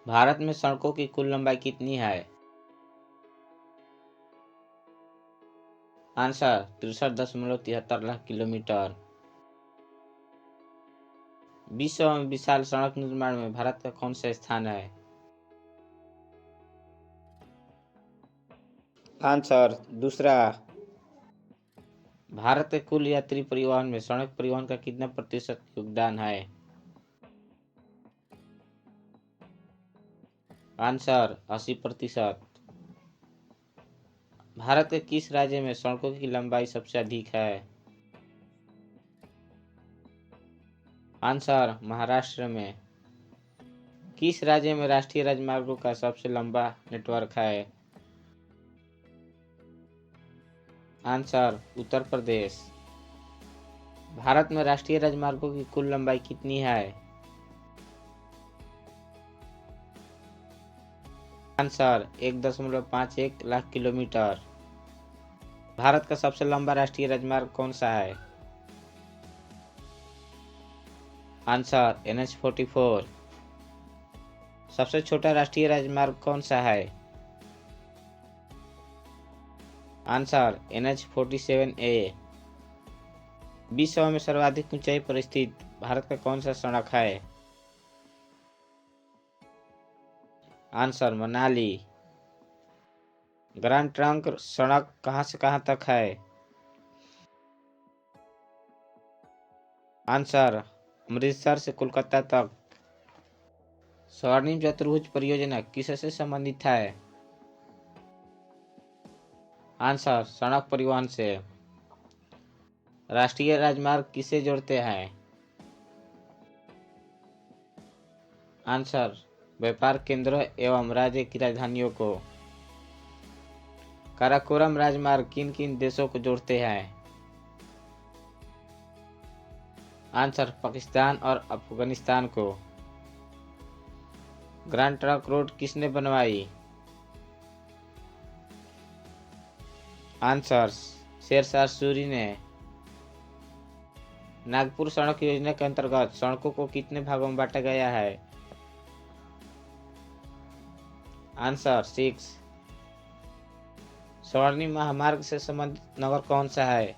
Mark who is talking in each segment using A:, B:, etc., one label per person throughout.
A: भारत में सड़कों की कुल लंबाई कितनी है? Answer 63.73 lakh kilometre. विश्व में विशाल सड़क निर्माण में भारत का कौन सा स्थान है? आंसर दूसरा। भारत के कुल यात्री परिवहन में सड़क परिवहन का कितना प्रतिशत योगदान है? आंसर 80%। भारत के किस राज्य में सड़कों की लंबाई सबसे अधिक है? आंसर महाराष्ट्र में। किस राज्य में राष्ट्रीय राजमार्गों का सबसे लंबा नेटवर्क है? आंसर उत्तर प्रदेश। भारत में राष्ट्रीय राजमार्गों की कुल लंबाई कितनी है? Answer 1.51 lakh kilometre. भारत का सबसे लंबा राष्ट्रीय राजमार्ग कौन सा है? Answer NH-44। सबसे छोटा राष्ट्रीय राजमार्ग कौन सा है? Answer NH-47A। विश्व में सर्वाधिक ऊंचाई पर स्थित भारत का कौन सा सड़क है? आंसर मनाली। ग्रांड ट्रंक सड़क कहां से कहां तक है? आंसर अमृतसर से कोलकाता तक। स्वर्णिम चतुर्भुज परियोजना किससे संबंधित है? आंसर सड़क परिवहन से। राष्ट्रीय राजमार्ग किसे जोड़ते हैं? आंसर व्यापार केंद्रों एवं राज्य की राजधानियों को। काराकोरम राजमार्ग किन किन देशों को जोड़ते हैं? आंसर पाकिस्तान और अफगानिस्तान को। ग्रांड ट्रंक रोड किसने बनवाई? आंसर शेरशाह सूरी ने। नागपुर सड़क योजना के अंतर्गत सड़कों को कितने भागों में बांटा गया है? आंसर 6। स्वर्णिम महामार्ग से संबंधित नगर कौन सा है?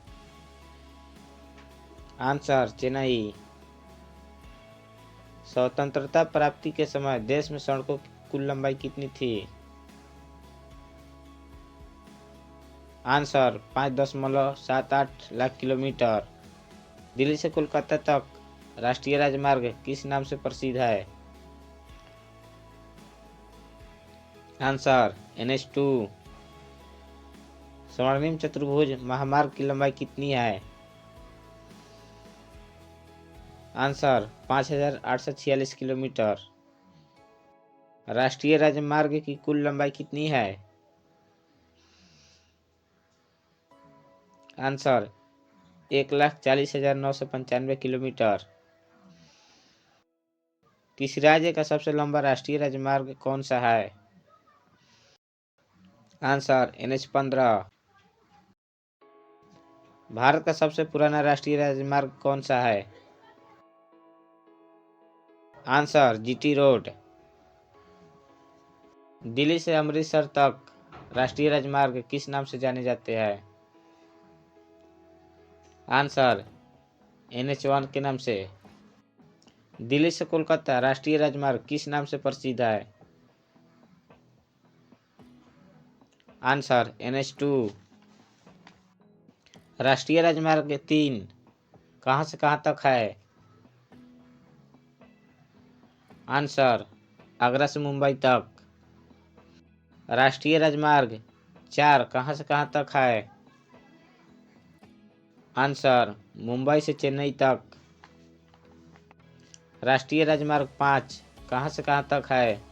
A: आंसर चेन्नई। स्वतंत्रता प्राप्ति के समय देश में सड़कों की कुल लंबाई कितनी थी? Answer 5.78 lakh kilometre. दिल्ली से कोलकाता तक राष्ट्रीय राजमार्ग किस नाम से प्रसिद्ध है? Answer NH-2। स्वर्णिम चतुर्भुज महामार्ग की लंबाई कितनी है? Answer 5,846 kilometre. राष्ट्रीय राजमार्ग की कुल लंबाई कितनी है? Answer 1,40,995 kilometre. किस राज्य का सबसे लंबा राष्ट्रीय राजमार्ग कौन सा है? Answer NH-15। भारत का सबसे पुराना राष्ट्रीय राजमार्ग कौन सा है? Answer GT road. दिल्ली से अमृतसर तक राष्ट्रीय राजमार्ग किस नाम से जाने जाते हैं? आंसर NH-1 के नाम से। दिल्ली से कोलकाता राष्ट्रीय राजमार्ग किस नाम से प्रसिद्ध है? Answer NH-2। राष्ट्रीय राजमार्ग 3 कहां से कहां तक है? आंसर आगरा से मुंबई तक। राष्ट्रीय राजमार्ग 4 कहां से कहां तक है? आंसर मुंबई से चेन्नई तक। राष्ट्रीय राजमार्ग 5 कहां से कहां तक है?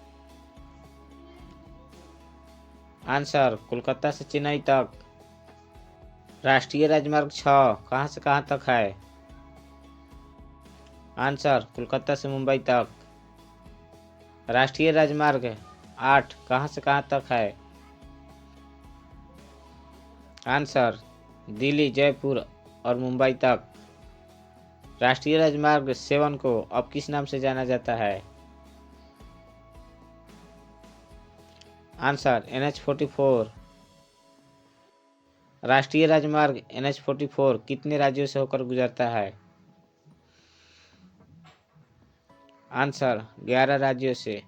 A: आंसर कोलकाता से चेन्नई तक। राष्ट्रीय राजमार्ग 6 कहां से कहां तक है? आंसर कोलकाता से मुंबई तक। राष्ट्रीय राजमार्ग 8 कहां से कहां तक है? आंसर दिल्ली, जयपुर और मुंबई तक। राष्ट्रीय राजमार्ग 7 को अब किस नाम से जाना जाता है? Answer NH44। राष्ट्रीय राजमार्ग NH44 कितने राज्यों से होकर गुजरता है? आंसर 11 राज्यों से।